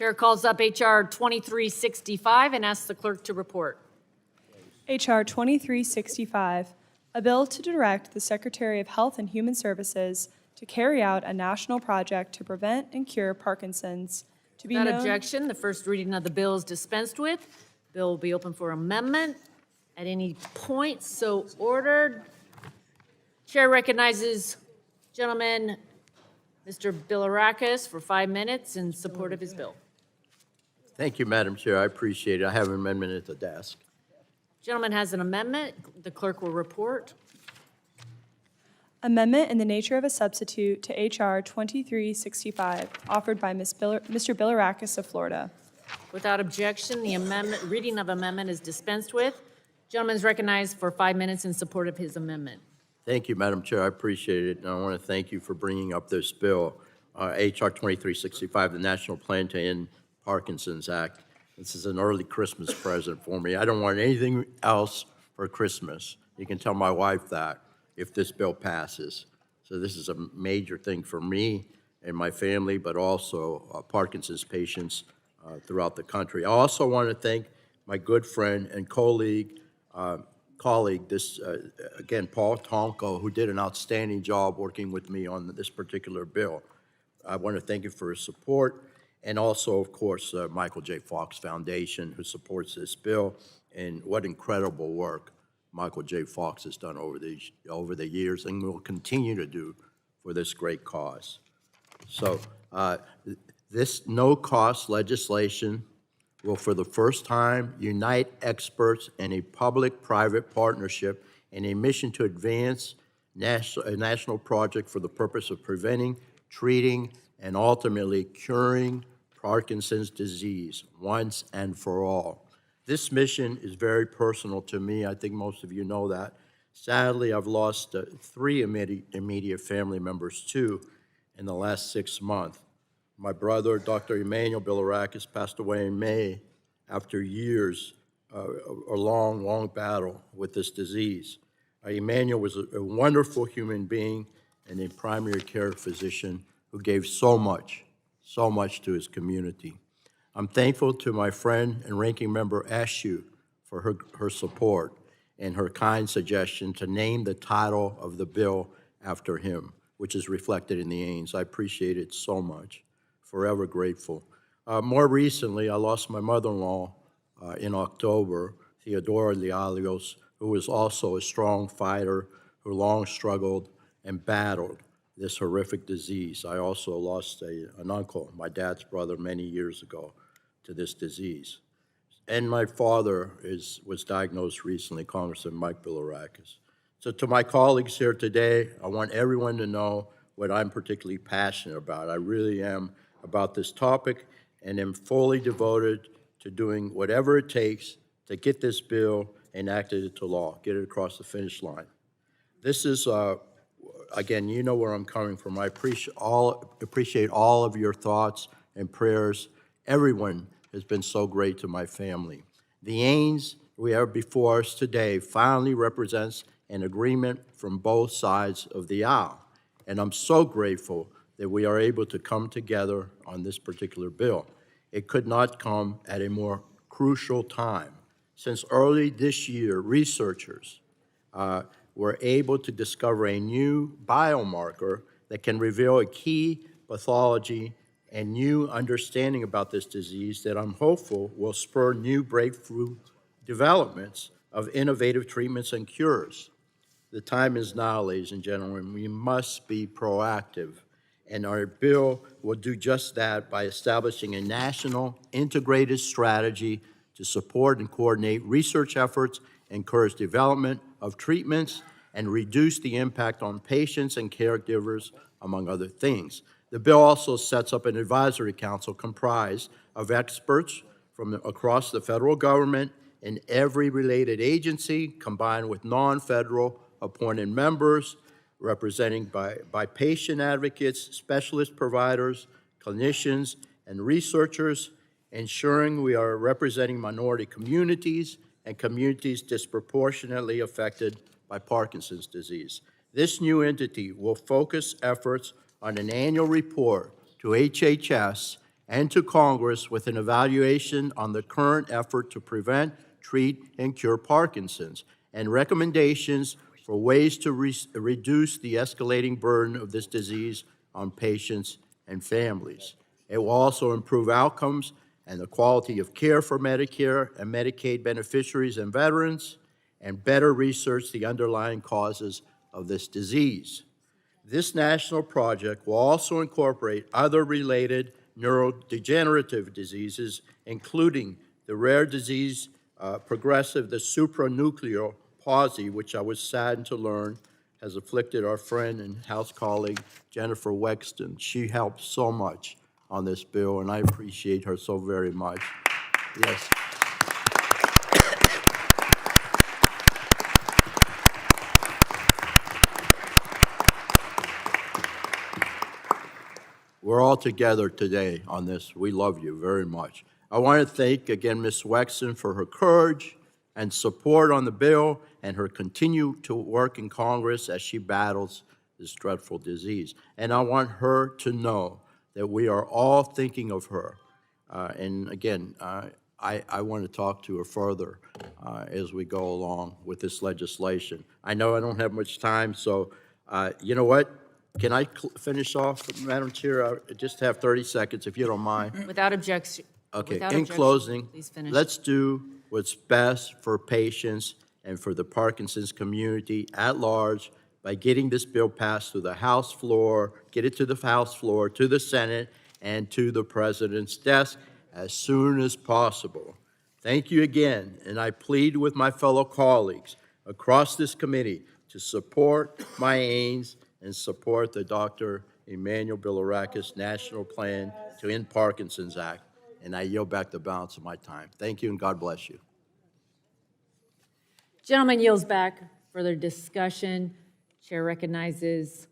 Chair calls up H.R. 2365 and asks the clerk to report. H.R. 2365, a bill to direct the Secretary of Health and Human Services to carry out a national project to prevent and cure Parkinson's. To be Without known, objection, the first reading of the bill is dispensed with. Bill will be open for amendment at any point, so ordered. Chair recognizes gentleman Mr. Bilirakis for 5 minutes in support of his bill. Thank you, Madam Chair. I appreciate it. I have an amendment at the desk. Gentleman has an amendment. The clerk will report. amendment in the nature of a substitute to H.R. 2365, offered by Mr. Bilirakis of Florida. Without objection, the amendment, reading of amendment is dispensed with. Gentleman is recognized for 5 minutes in support of his amendment. Thank you, Madam Chair. I appreciate it, and I want to thank you for bringing up this bill, H.R. 2365, the National Plan to End Parkinson's Act. This is an early Christmas present for me. I don't want anything else for Christmas. You can tell my wife that if this bill passes. So this is a major thing for me and my family, but also Parkinson's patients throughout the country. I also want to thank my good friend and colleague, again, Paul Tonko, who did an outstanding job working with me on this particular bill. I want to thank you for his support, and also, of course, Michael J. Fox Foundation, who supports this bill, and what incredible work Michael J. Fox has done over the years and will continue to do for this great cause. So this no-cost legislation will, for the first time, unite experts in a public-private partnership in a mission to advance a national project for the purpose of preventing, treating, and ultimately curing Parkinson's disease once and for all. This mission is very personal to me. I think most of you know that. Sadly, I've lost 3 immediate family members, too, in the last 6 months. My brother, Dr. Emmanuel Bilirakis, passed away in May after years of a long battle with this disease. Emmanuel was a wonderful human being and a primary care physician who gave so much to his community. I'm thankful to my friend and ranking member Ashu for her support and her kind suggestion to name the title of the bill after him, which is reflected in the aims. I appreciate it so much. Forever grateful. More recently, I lost my mother-in-law in October, Theodora Lialios, who was also a strong fighter who long struggled and battled this horrific disease. I also lost an uncle, my dad's brother, many years ago to this disease. And my father was diagnosed recently, Congressman Mike Bilirakis. So to my colleagues here today, I want everyone to know what I'm particularly passionate about. I really am about this topic and am fully devoted to doing whatever it takes to get this bill enacted into law, get it across the finish line. This is, again, you know where I'm coming from. I appreciate all of your thoughts and prayers. Everyone has been so great to my family. The aims we have before us today finally represents an agreement from both sides of the aisle. And I'm so grateful that we are able to come together on this particular bill. It could not come at a more crucial time. Since early this year, researchers were able to discover a new biomarker that can reveal a key pathology and new understanding about this disease that I'm hopeful will spur new breakthrough developments of innovative treatments and cures. The time is now, ladies and gentlemen. We must be proactive, and our bill will do just that by establishing a national integrated strategy to support and coordinate research efforts, encourage development of treatments, and reduce the impact on patients and caregivers, among other things. The bill also sets up an advisory council comprised of experts from across the federal government and every related agency, combined with non-federal appointed members representing by patient advocates, specialist providers, clinicians, and researchers, ensuring we are representing minority communities and communities disproportionately affected by Parkinson's disease. This new entity will focus efforts on an annual report to HHS and to Congress with an evaluation on the current effort to prevent, treat, and cure Parkinson's, and recommendations for ways to reduce the escalating burden of this disease on patients and families. It will also improve outcomes and the quality of care for Medicare and Medicaid beneficiaries and veterans, and better research the underlying causes of this disease. This national project will also incorporate other related neurodegenerative diseases, including the rare disease progressive, the supranuclear palsy, which I was saddened to learn has afflicted our friend and House colleague, Jennifer Wexton. She helped so much on this bill, and I appreciate her so very much. Yes. We're all together today on this. We love you very much. I want to thank again Ms. Wexton for her courage and support on the bill and her continued to work in Congress as she battles this dreadful disease. And I want her to know that we are all thinking of her. And again, I want to talk to her further as we go along with this legislation. I know I don't have much time, so you know what? Can I finish off, Madam Chair? I just have 30 seconds, if you don't mind. Without objection. Okay, Without in objection, closing, please finish. let's do what's best for patients and for the Parkinson's community at large by getting this bill passed through the House floor, get it to the House floor, to the Senate, and to the President's desk as soon as possible. Thank you again, and I plead with my fellow colleagues across this committee to support my aims and support the Dr. Emmanuel Bilirakis National Plan to End Parkinson's Act. And I yield back the balance of my time. Thank you, and God bless you. Gentleman yields back. Further discussion. Chair recognizes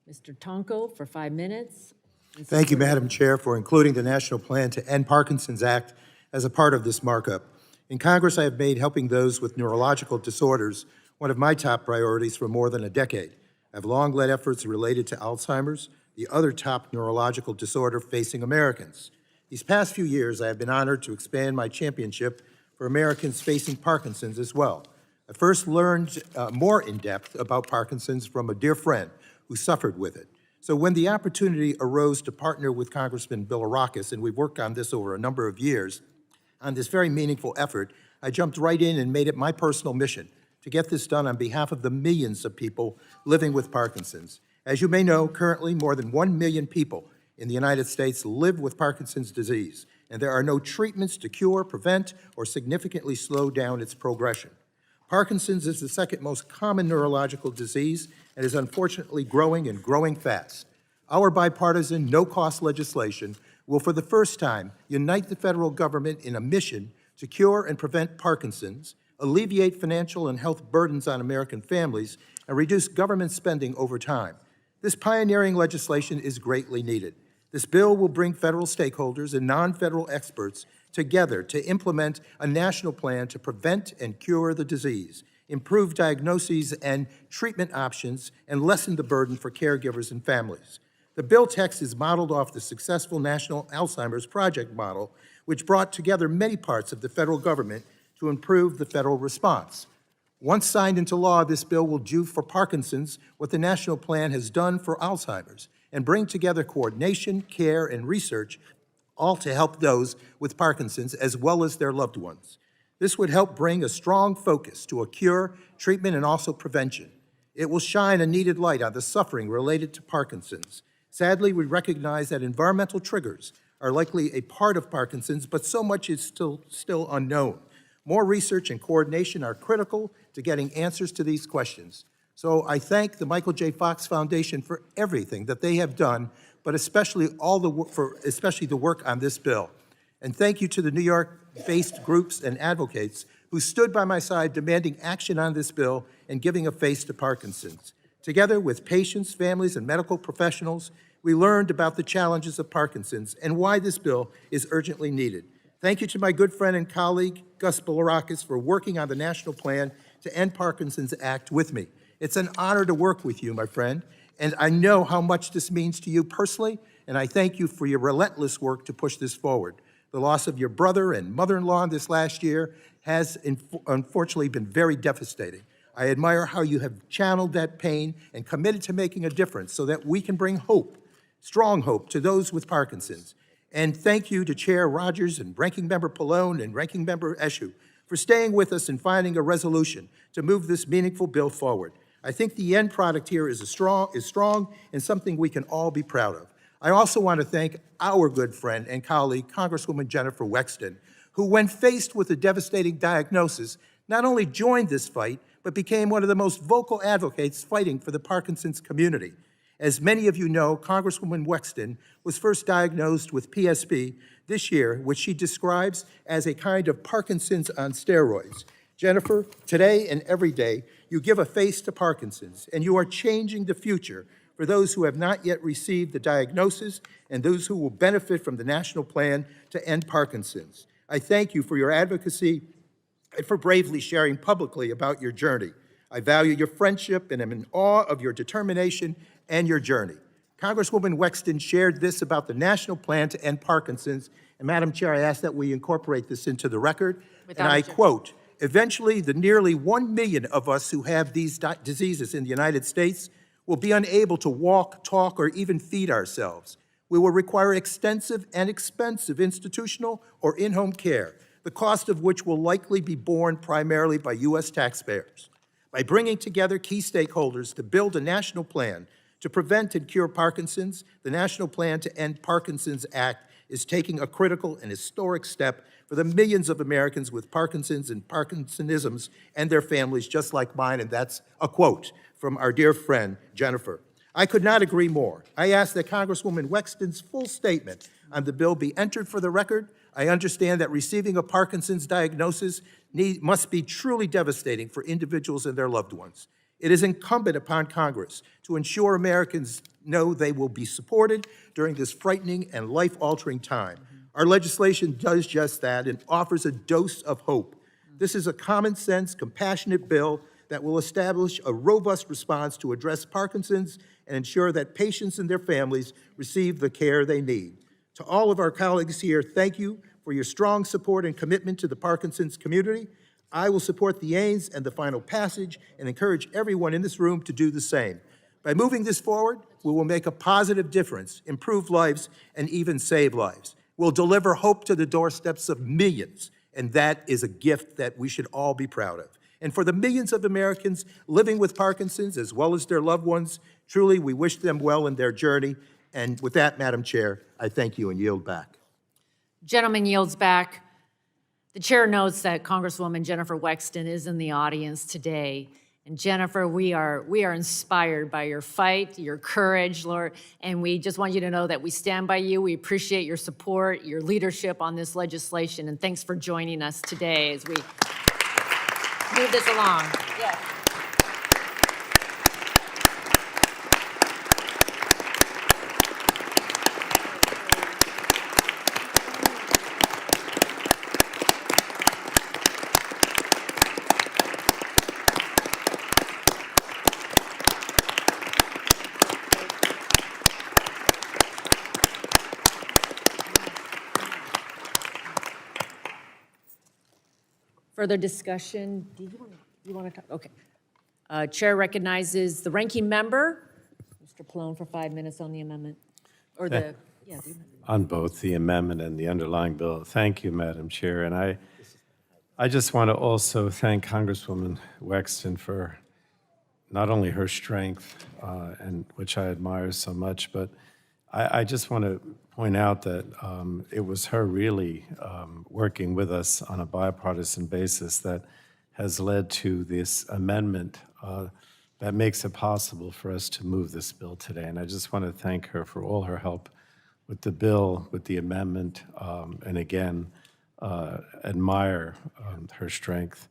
Mr. Tonko for 5 minutes. Thank you, Madam Chair, for including the National Plan to End Parkinson's Act as a part of this markup. In Congress, I have made helping those with neurological disorders one of my top priorities for more than a decade. I've long led efforts related to Alzheimer's, the other top neurological disorder facing Americans. These past few years, I have been honored to expand my championship for Americans facing Parkinson's as well. I first learned more in depth about Parkinson's from a dear friend who suffered with it. So when the opportunity arose to partner with Congressman Bilirakis, and we've worked on this over a number of years, on this very meaningful effort, I jumped right in and made it my personal mission to get this done on behalf of the millions of people living with Parkinson's. As you may know, currently more than 1 million people in the United States live with Parkinson's disease, and there are no treatments to cure, prevent, or significantly slow down its progression. Parkinson's is the second most common neurological disease and is unfortunately growing and growing fast. Our bipartisan, no-cost legislation will, for the first time, unite the federal government in a mission to cure and prevent Parkinson's, alleviate financial and health burdens on American families, and reduce government spending over time. This pioneering legislation is greatly needed. This bill will bring federal stakeholders and non-federal experts together to implement a national plan to prevent and cure the disease, improve diagnoses and treatment options, and lessen the burden for caregivers and families. The bill text is modeled off the successful National Alzheimer's Project model, which brought together many parts of the federal government to improve the federal response. Once signed into law, this bill will do for Parkinson's what the national plan has done for Alzheimer's and bring together coordination, care, and research, all to help those with Parkinson's as well as their loved ones. This would help bring a strong focus to a cure, treatment, and also prevention. It will shine a needed light on the suffering related to Parkinson's. Sadly, we recognize that environmental triggers are likely a part of Parkinson's, but so much is still unknown. More research and coordination are critical to getting answers to these questions. So I thank the Michael J. Fox Foundation for everything that they have done, but especially the work on this bill. And thank you to the New York-based groups and advocates who stood by my side demanding action on this bill and giving a face to Parkinson's. Together with patients, families, and medical professionals, we learned about the challenges of Parkinson's and why this bill is urgently needed. Thank you to my good friend and colleague, Gus Bilirakis, for working on the national plan to end Parkinson's Act with me. It's an honor to work with you, my friend, and I know how much this means to you personally and I thank you for your relentless work to push this forward. The loss of your brother and mother-in-law this last year has unfortunately been very devastating. I admire how you have channeled that pain and committed to making a difference so that we can bring hope, strong hope, to those with Parkinson's. And thank you to Chair Rogers and Ranking Member Pallone and Ranking Member Eshoo for staying with us and finding a resolution to move this meaningful bill forward. I think the end product here is strong and something we can all be proud of. I also want to thank our good friend and colleague, Congresswoman Jennifer Wexton, who, when faced with a devastating diagnosis, not only joined this fight, but became one of the most vocal advocates fighting for the Parkinson's community. As many of you know, Congresswoman Wexton was first diagnosed with PSP this year, which she describes as a kind of Parkinson's on steroids. Jennifer, today and every day, you give a face to Parkinson's, and you are changing the future for those who have not yet received the diagnosis and those who will benefit from the national plan to end Parkinson's. I thank you for your advocacy and for bravely sharing publicly about your journey. I value your friendship and am in awe of your determination and your journey. Congresswoman Wexton shared this about the national plan to end Parkinson's, and Madam Chair, I ask that we incorporate this into the record. Without and I objection. quote, "Eventually, the nearly 1 million of us who have these diseases in the United States will be unable to walk, talk, or even feed ourselves. We will require extensive and expensive institutional or in-home care, the cost of which will likely be borne primarily by U.S. taxpayers. By bringing together key stakeholders to build a national plan to prevent and cure Parkinson's, the National Plan to End Parkinson's Act is taking a critical and historic step for the millions of Americans with Parkinson's and Parkinsonisms and their families just like mine," and that's a quote from our dear friend, Jennifer. I could not agree more. I ask that Congresswoman Wexton's full statement on the bill be entered for the record. I understand that receiving a Parkinson's diagnosis must be truly devastating for individuals and their loved ones. It is incumbent upon Congress to ensure Americans know they will be supported during this frightening and life-altering time. Our legislation does just that and offers a dose of hope. This is a common-sense, compassionate bill that will establish a robust response to address Parkinson's and ensure that patients and their families receive the care they need. To all of our colleagues here, thank you for your strong support and commitment to the Parkinson's community. I will support the aims and the final passage and encourage everyone in this room to do the same. By moving this forward, we will make a positive difference, improve lives, and even save lives. We'll deliver hope to the doorsteps of millions, and that is a gift that we should all be proud of. And for the millions of Americans living with Parkinson's, as well as their loved ones, truly, we wish them well in their journey. And with that, Madam Chair, I thank you and yield back. Gentleman yields back. The chair notes that Congresswoman Jennifer Wexton is in the audience today. And Jennifer, we are inspired by your fight, your courage, Lord, and we just want you to know that we stand by you. We appreciate your support, your leadership on this legislation, and thanks for joining us today as we move this along. Yes. Further discussion? Do you want to talk? Okay. Chair recognizes the ranking member, Mr. Pallone, for 5 minutes on the amendment. Or the, yeah, the amendment. On both the amendment and the underlying bill. Thank you, Madam Chair. And I just want to also thank Congresswoman Wexton for not only her strength, and which I admire so much, but I just want to point out that it was her really working with us on a bipartisan basis that has led to this amendment that makes it possible for us to move this bill today. And I just want to thank her for all her help with the bill, with the amendment, and again, admire her strength.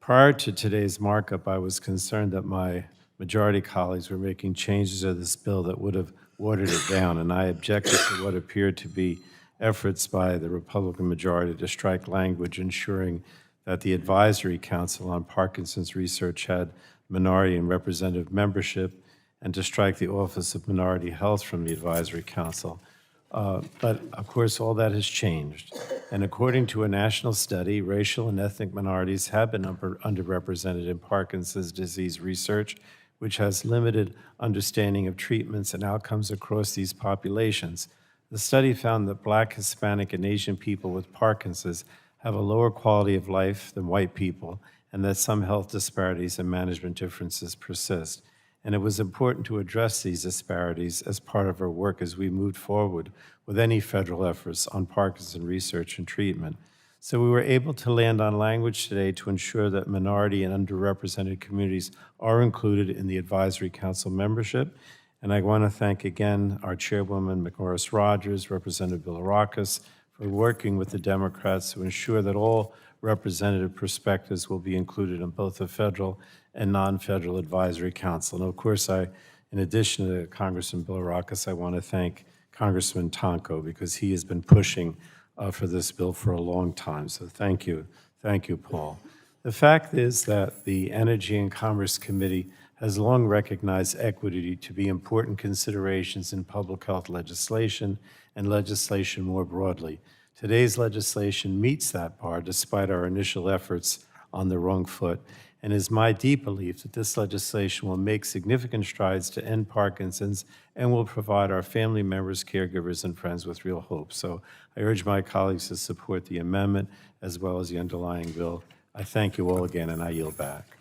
Prior to today's markup, I was concerned that my majority colleagues were making changes to this bill that would have watered it down, and I objected to what appeared to be efforts by the Republican majority to strike language ensuring that the Advisory Council on Parkinson's Research had minority and representative membership, and to strike the Office of Minority Health from the Advisory Council. But of course, all that has changed. And according to a national study, racial and ethnic minorities have been underrepresented in Parkinson's disease research, which has limited understanding of treatments and outcomes across these populations. The study found that Black, Hispanic, and Asian people with Parkinson's have a lower quality of life than white people, and that some health disparities and management differences persist. And it was important to address these disparities as part of our work as we moved forward with any federal efforts on Parkinson research and treatment. So we were able to land on language today to ensure that minority and underrepresented communities are included in the Advisory Council membership. And I want to thank again our chairwoman, McMorris Rogers, Representative Bilirakis, for working with the Democrats to ensure that all representative perspectives will be included in both the federal and non-federal advisory council. And of course, in addition to Congressman Bilirakis, I want to thank Congressman Tonko because he has been pushing for this bill for a long time. So thank you, Paul. The fact is that the Energy and Commerce Committee has long recognized equity to be important considerations in public health legislation and legislation more broadly. Today's legislation meets that bar despite our initial efforts on the wrong foot, and it is my deep belief that this legislation will make significant strides to end Parkinson's and will provide our family members, caregivers, and friends with real hope. So I urge my colleagues to support the amendment as well as the underlying bill. I thank you all again, and I yield back.